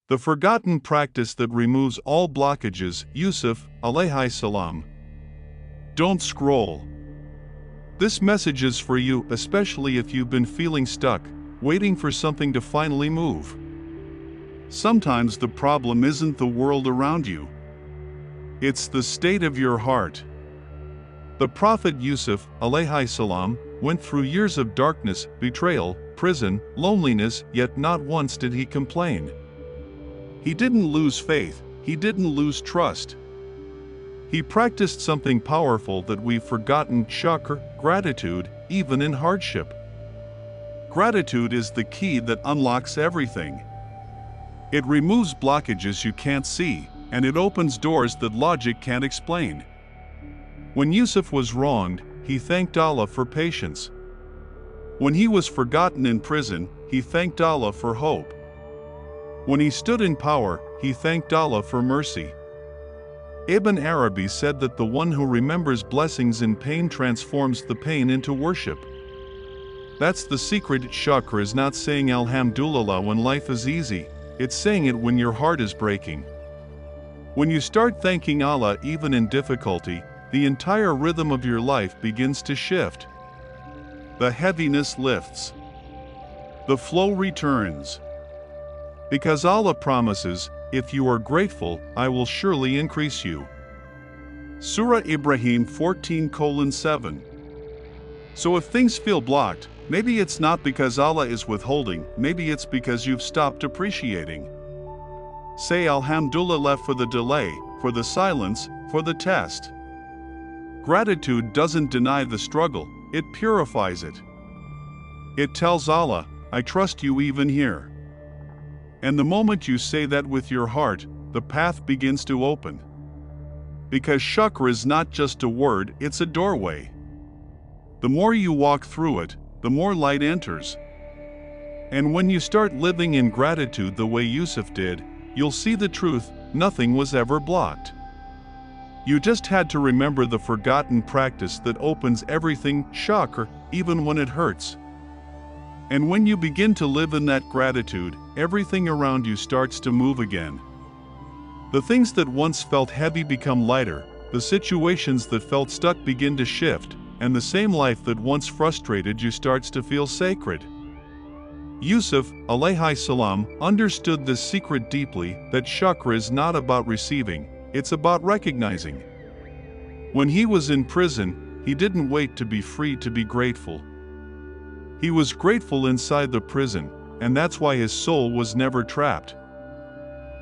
The forgotten practice that removes all blockages. Yusuf, Alayhissalom. Don't scroll. This message is for you, especially if you've been feeling stuck, waiting for something to finally move. Sometimes the problem isn't the world around you. It's the state of your heart. The Prophet Yusuf, Alayhissalom, went through years of darkness, betrayal, prison, loneliness, yet not once did he complain. He didn't lose faith, he didn't lose trust. He practiced something powerful that we've forgotten: shukr, gratitude, even in hardship. Gratitude is the key that unlocks everything. It removes blockages you can't see, and it opens doors that logic can't explain. When Yusuf was wronged, he thanked Allah for patience. When he was forgotten in prison, he thanked Allah for hope. When he stood in power, he thanked Allah for mercy. Ibn Arabi said that the one who remembers blessings in pain transforms the pain into worship. That's the secret. Shukr is not saying Alhamdulillah when life is easy, it's saying it when your heart is breaking. When you start thanking Allah even in difficulty, the entire rhythm of your life begins to shift. The heaviness lifts. The flow returns. Because Allah promises, if you are grateful, I will surely increase you. Surah Ibrahim 14:7. So if things feel blocked, maybe it's not because Allah is withholding, maybe it's because you've stopped appreciating. Say Alhamdulillah for the delay, for the silence, for the test. Gratitude doesn't deny the struggle, it purifies it. It tells Allah, I trust you even here. And the moment you say that with your heart, the path begins to open. Because shukr is not just a word, it's a doorway. The more you walk through it, the more light enters. And when you start living in gratitude the way Yusuf did, you'll see the truth: nothing was ever blocked. You just had to remember the forgotten practice that opens everything, shukr, even when it hurts. And when you begin to live in that gratitude, everything around you starts to move again. The things that once felt heavy become lighter, the situations that felt stuck begin to shift, and the same life that once frustrated you starts to feel sacred. Yusuf, Alayhissalom, understood this secret deeply, that shukr is not about receiving, it's about recognizing. When he was in prison, he didn't wait to be free to be grateful. He was grateful inside the prison, and that's why his soul was never trapped.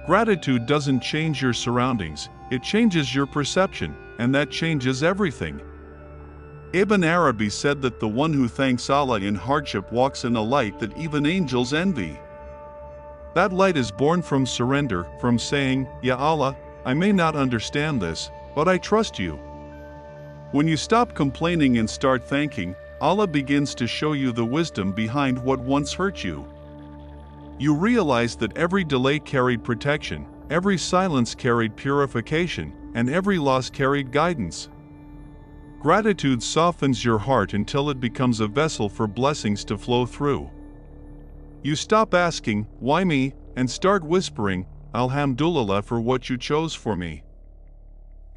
Gratitude doesn't change your surroundings, it changes your perception, and that changes everything. Ibn Arabi said that the one who thanks Allah in hardship walks in a light that even angels envy. That light is born from surrender, from saying, Ya Allah, I may not understand this, but I trust you. When you stop complaining and start thanking, Allah begins to show you the wisdom behind what once hurt you. You realize that every delay carried protection, every silence carried purification, and every loss carried guidance. Gratitude softens your heart until it becomes a vessel for blessings to flow through. You stop asking, why me, and start whispering, Alhamdulillah for what you chose for me.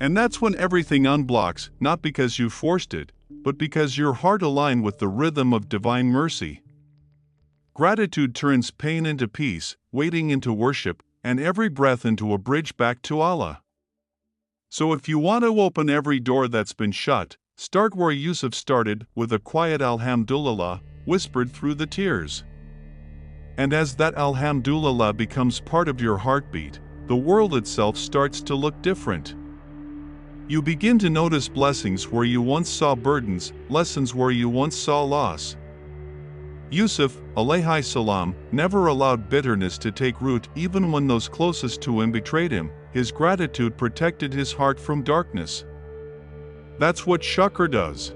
And that's when everything unblocks, not because you forced it, but because your heart aligned with the rhythm of divine mercy. Gratitude turns pain into peace, waiting into worship, and every breath into a bridge back to Allah. So if you want to open every door that's been shut, start where Yusuf started, with a quiet Alhamdulillah, whispered through the tears. And as that Alhamdulillah becomes part of your heartbeat, the world itself starts to look different. You begin to notice blessings where you once saw burdens, lessons where you once saw loss. Yusuf, Alayhissalom, never allowed bitterness to take root even when those closest to him betrayed him. His gratitude protected his heart from darkness. That's what shukr does.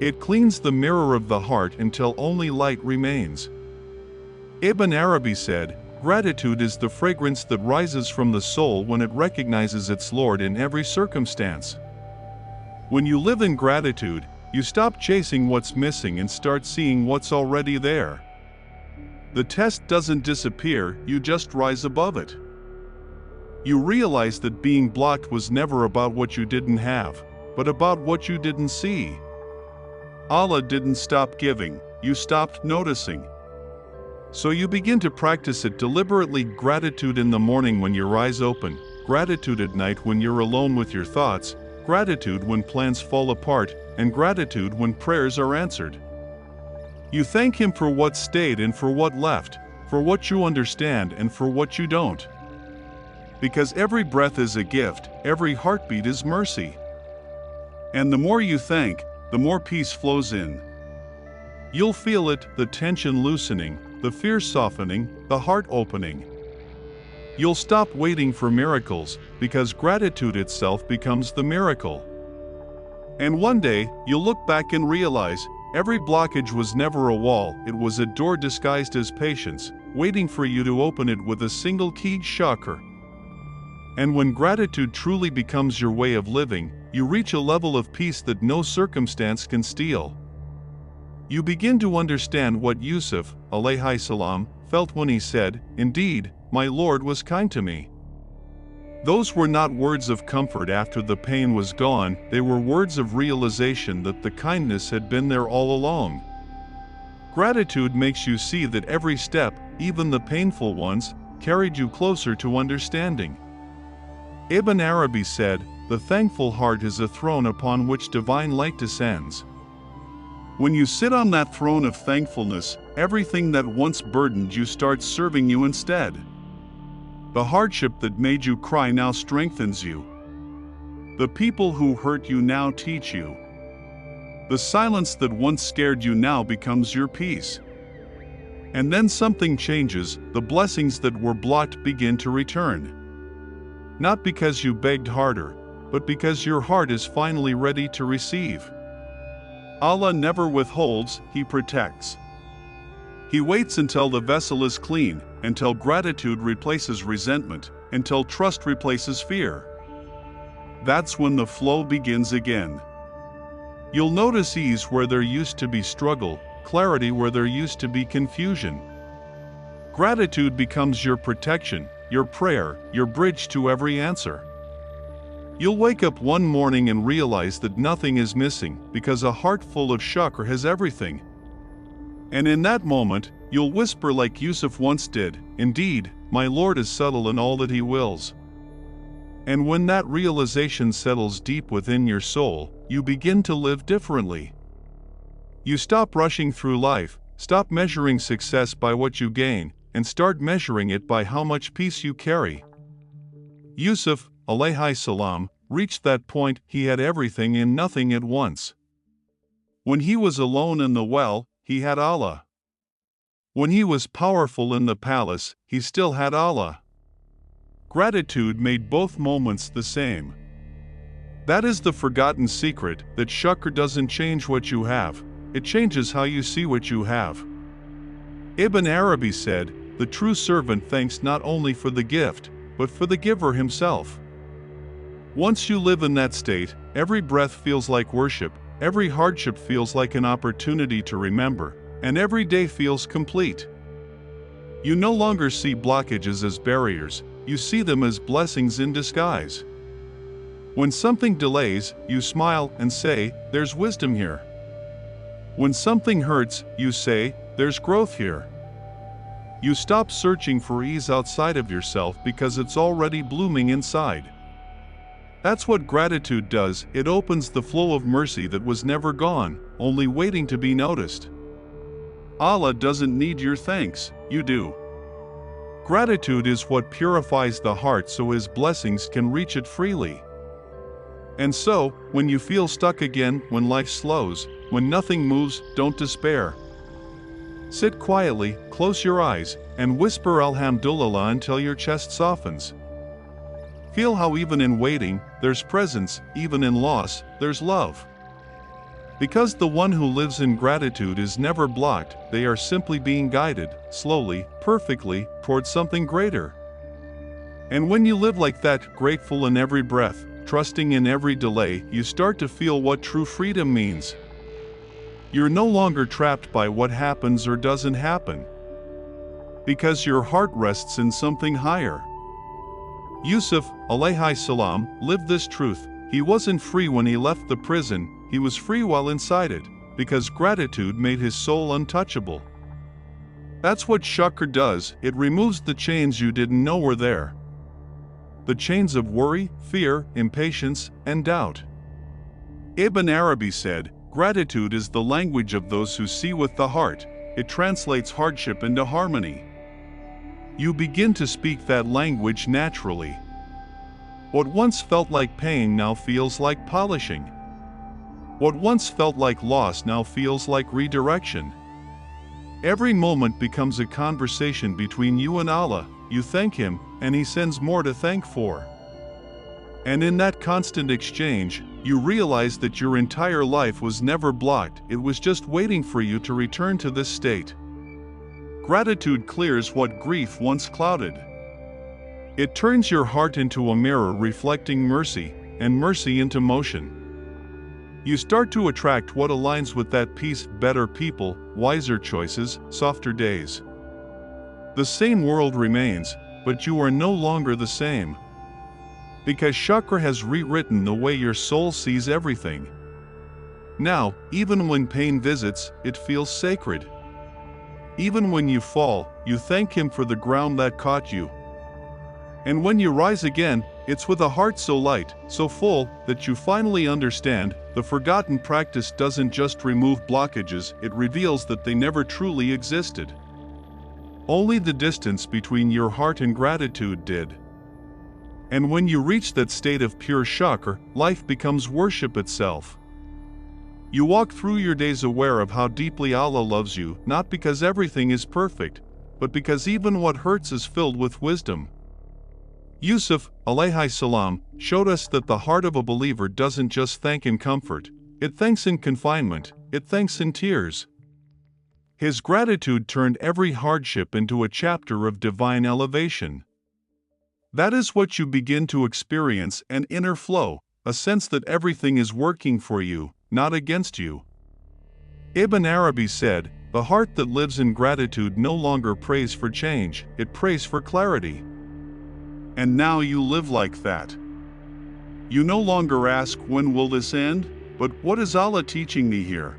It cleans the mirror of the heart until only light remains. Ibn Arabi said, gratitude is the fragrance that rises from the soul when it recognizes its Lord in every circumstance. When you live in gratitude, you stop chasing what's missing and start seeing what's already there. The test doesn't disappear, you just rise above it. You realize that being blocked was never about what you didn't have, but about what you didn't see. Allah didn't stop giving, you stopped noticing. So you begin to practice it deliberately: gratitude in the morning when your eyes open, gratitude at night when you're alone with your thoughts, gratitude when plans fall apart, and gratitude when prayers are answered. You thank Him for what stayed and for what left, for what you understand and for what you don't. Because every breath is a gift, every heartbeat is mercy. And the more you thank, the more peace flows in. You'll feel it, the tension loosening, the fear softening, the heart opening. You'll stop waiting for miracles, because gratitude itself becomes the miracle. And one day, you'll look back and realize, every blockage was never a wall, it was a door disguised as patience, waiting for you to open it with a single keyed chakra. And when gratitude truly becomes your way of living, you reach a level of peace that no circumstance can steal. You begin to understand what Yusuf, Alayhissalom, felt when he said, "Indeed, my Lord was kind to me." Those were not words of comfort after the pain was gone, they were words of realization that the kindness had been there all along. Gratitude makes you see that every step, even the painful ones, carried you closer to understanding. Ibn Arabi said, "The thankful heart is a throne upon which divine light descends." When you sit on that throne of thankfulness, everything that once burdened you starts serving you instead. The hardship that made you cry now strengthens you. The people who hurt you now teach you. The silence that once scared you now becomes your peace. And then something changes, the blessings that were blocked begin to return. Not because you begged harder, but because your heart is finally ready to receive. Allah never withholds, He protects. He waits until the vessel is clean, until gratitude replaces resentment, until trust replaces fear. That's when the flow begins again. You'll notice ease where there used to be struggle, clarity where there used to be confusion. Gratitude becomes your protection, your prayer, your bridge to every answer. You'll wake up one morning and realize that nothing is missing, because a heart full of shukr has everything. And in that moment, you'll whisper like Yusuf once did, "Indeed, my Lord is subtle in all that He wills." And when that realization settles deep within your soul, you begin to live differently. You stop rushing through life, stop measuring success by what you gain, and start measuring it by how much peace you carry. Yusuf, Alayhissalom, reached that point. He had everything and nothing at once. When he was alone in the well, he had Allah. When he was powerful in the palace, he still had Allah. Gratitude made both moments the same. That is the forgotten secret, that shukr doesn't change what you have, it changes how you see what you have. Ibn Arabi said, "The true servant thanks not only for the gift, but for the giver himself." Once you live in that state, every breath feels like worship, every hardship feels like an opportunity to remember, and every day feels complete. You no longer see blockages as barriers, you see them as blessings in disguise. When something delays, you smile and say, "There's wisdom here." When something hurts, you say, "There's growth here." You stop searching for ease outside of yourself because it's already blooming inside. That's what gratitude does, it opens the flow of mercy that was never gone, only waiting to be noticed. Allah doesn't need your thanks, you do. Gratitude is what purifies the heart so His blessings can reach it freely. And so, when you feel stuck again, when life slows, when nothing moves, don't despair. Sit quietly, close your eyes, and whisper Alhamdulillah until your chest softens. Feel how even in waiting, there's presence, even in loss, there's love. Because the one who lives in gratitude is never blocked, they are simply being guided, slowly, perfectly, towards something greater. And when you live like that, grateful in every breath, trusting in every delay, you start to feel what true freedom means. You're no longer trapped by what happens or doesn't happen. Because your heart rests in something higher. Yusuf, Alayhissalom, lived this truth. He wasn't free when he left the prison, he was free while inside it, because gratitude made his soul untouchable. That's what shukr does, it removes the chains you didn't know were there. The chains of worry, fear, impatience, and doubt. Ibn Arabi said, "Gratitude is the language of those who see with the heart. It translates hardship into harmony." You begin to speak that language naturally. What once felt like pain now feels like polishing. What once felt like loss now feels like redirection. Every moment becomes a conversation between you and Allah. You thank Him, and He sends more to thank for. And in that constant exchange, you realize that your entire life was never blocked, it was just waiting for you to return to this state. Gratitude clears what grief once clouded. It turns your heart into a mirror reflecting mercy, and mercy into motion. You start to attract what aligns with that peace: better people, wiser choices, softer days. The same world remains, but you are no longer the same. Because shukr has rewritten the way your soul sees everything. Now, even when pain visits, it feels sacred. Even when you fall, you thank Him for the ground that caught you. And when you rise again, it's with a heart so light, so full, that you finally understand, the forgotten practice doesn't just remove blockages, it reveals that they never truly existed. Only the distance between your heart and gratitude did. And when you reach that state of pure shukr, life becomes worship itself. You walk through your days aware of how deeply Allah loves you, not because everything is perfect, but because even what hurts is filled with wisdom. Yusuf, Alayhissalom, showed us that the heart of a believer doesn't just thank in comfort, it thanks in confinement, it thanks in tears. His gratitude turned every hardship into a chapter of divine elevation. That is what you begin to experience: an inner flow, a sense that everything is working for you, not against you. Ibn Arabi said, "The heart that lives in gratitude no longer prays for change, it prays for clarity." And now you live like that. You no longer ask, "When will this end?" but "What is Allah teaching me here?"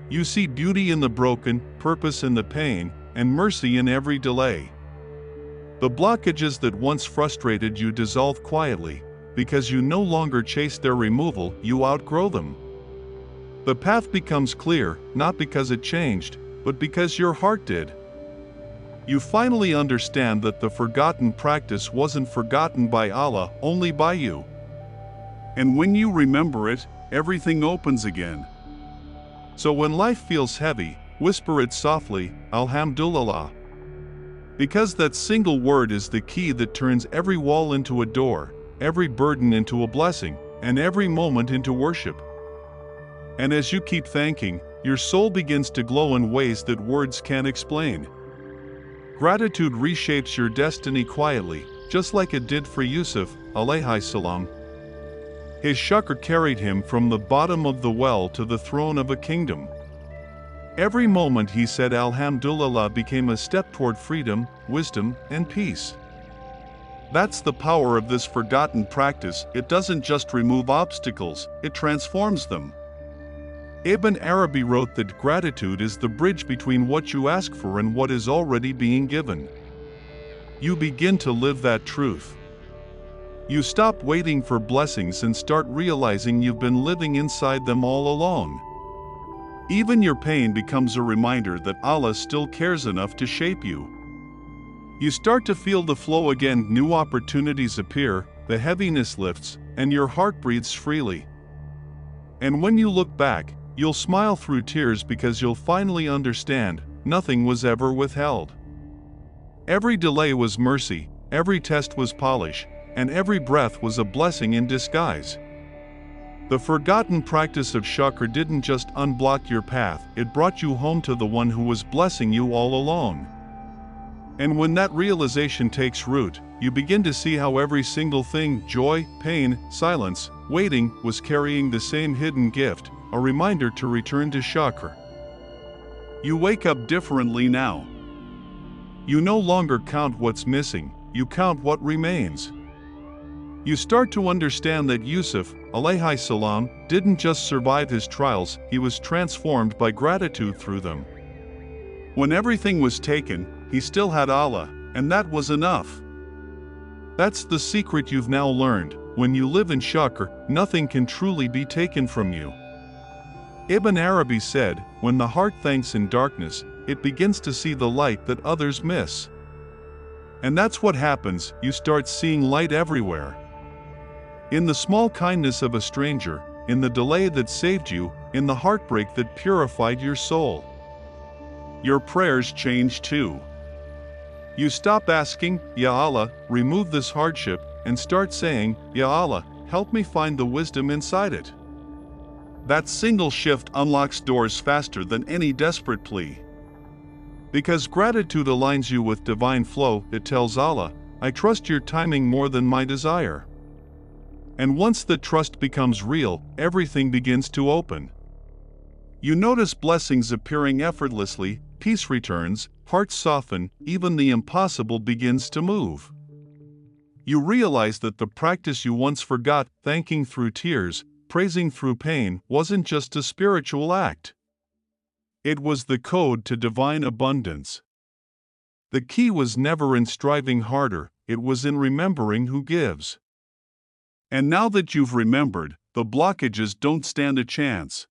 You see beauty in the broken, purpose in the pain, and mercy in every delay. The blockages that once frustrated you dissolve quietly, because you no longer chase their removal, you outgrow them. The path becomes clear, not because it changed, but because your heart did. You finally understand that the forgotten practice wasn't forgotten by Allah, only by you. And when you remember it, everything opens again. So when life feels heavy, whisper it softly, "Alhamdulillah." Because that single word is the key that turns every wall into a door, every burden into a blessing, and every moment into worship. And as you keep thanking, your soul begins to glow in ways that words can't explain. Gratitude reshapes your destiny quietly, just like it did for Yusuf, Alayhissalom. His shukr carried him from the bottom of the well to the throne of a kingdom. Every moment he said Alhamdulillah became a step toward freedom, wisdom, and peace. That's the power of this forgotten practice. It doesn't just remove obstacles, it transforms them. Ibn Arabi wrote that gratitude is the bridge between what you ask for and what is already being given. You begin to live that truth. You stop waiting for blessings and start realizing you've been living inside them all along. Even your pain becomes a reminder that Allah still cares enough to shape you. You start to feel the flow again, new opportunities appear, the heaviness lifts, and your heart breathes freely. And when you look back, you'll smile through tears because you'll finally understand, nothing was ever withheld. Every delay was mercy, every test was polish, and every breath was a blessing in disguise. The forgotten practice of shukr didn't just unblock your path, it brought you home to the one who was blessing you all along. And when that realization takes root, you begin to see how every single thing, joy, pain, silence, waiting, was carrying the same hidden gift, a reminder to return to shukr. You wake up differently now. You no longer count what's missing, you count what remains. You start to understand that Yusuf, Alayhissalom, didn't just survive his trials, he was transformed by gratitude through them. When everything was taken, he still had Allah, and that was enough. That's the secret you've now learned. When you live in shukr, nothing can truly be taken from you. Ibn Arabi said, when the heart thanks in darkness, it begins to see the light that others miss. And that's what happens, you start seeing light everywhere. In the small kindness of a stranger, in the delay that saved you, in the heartbreak that purified your soul. Your prayers change too. You stop asking, Ya Allah, remove this hardship, and start saying, Ya Allah, help me find the wisdom inside it. That single shift unlocks doors faster than any desperate plea. Because gratitude aligns you with divine flow, it tells Allah, I trust your timing more than my desire. And once the trust becomes real, everything begins to open. You notice blessings appearing effortlessly, peace returns, hearts soften, even the impossible begins to move. You realize that the practice you once forgot, thanking through tears, praising through pain, wasn't just a spiritual act. It was the code to divine abundance. The key was never in striving harder, it was in remembering who gives. And now that you've remembered, the blockages don't stand a chance.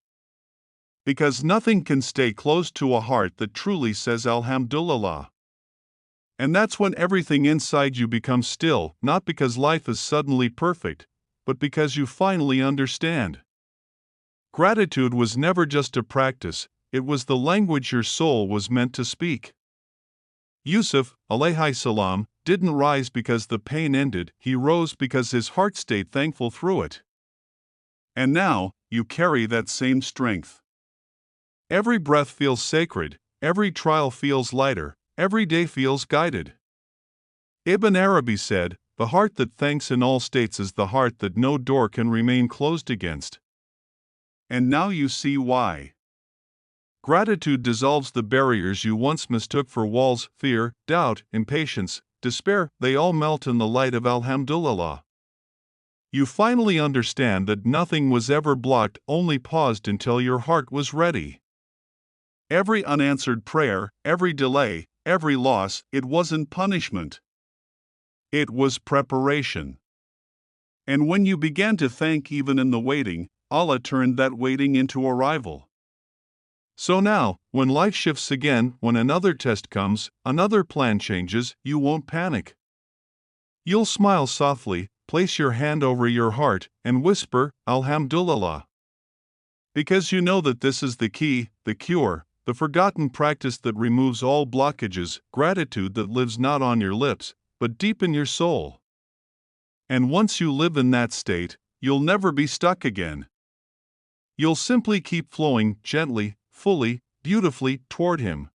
Because nothing can stay close to a heart that truly says Alhamdulillah. And that's when everything inside you becomes still, not because life is suddenly perfect, but because you finally understand. Gratitude was never just a practice, it was the language your soul was meant to speak. Yusuf, Alayhissalom, didn't rise because the pain ended, he rose because his heart stayed thankful through it. And now, you carry that same strength. Every breath feels sacred, every trial feels lighter, every day feels guided. Ibn Arabi said, the heart that thanks in all states is the heart that no door can remain closed against. And now you see why. Gratitude dissolves the barriers you once mistook for walls, fear, doubt, impatience, despair, they all melt in the light of Alhamdulillah. You finally understand that nothing was ever blocked, only paused until your heart was ready. Every unanswered prayer, every delay, every loss, it wasn't punishment. It was preparation. And when you began to thank even in the waiting, Allah turned that waiting into arrival. So now, when life shifts again, when another test comes, another plan changes, you won't panic. You'll smile softly, place your hand over your heart, and whisper, Alhamdulillah. Because you know that this is the key, the cure, the forgotten practice that removes all blockages, gratitude that lives not on your lips, but deep in your soul. And once you live in that state, you'll never be stuck again. You'll simply keep flowing, gently, fully, beautifully, toward Him.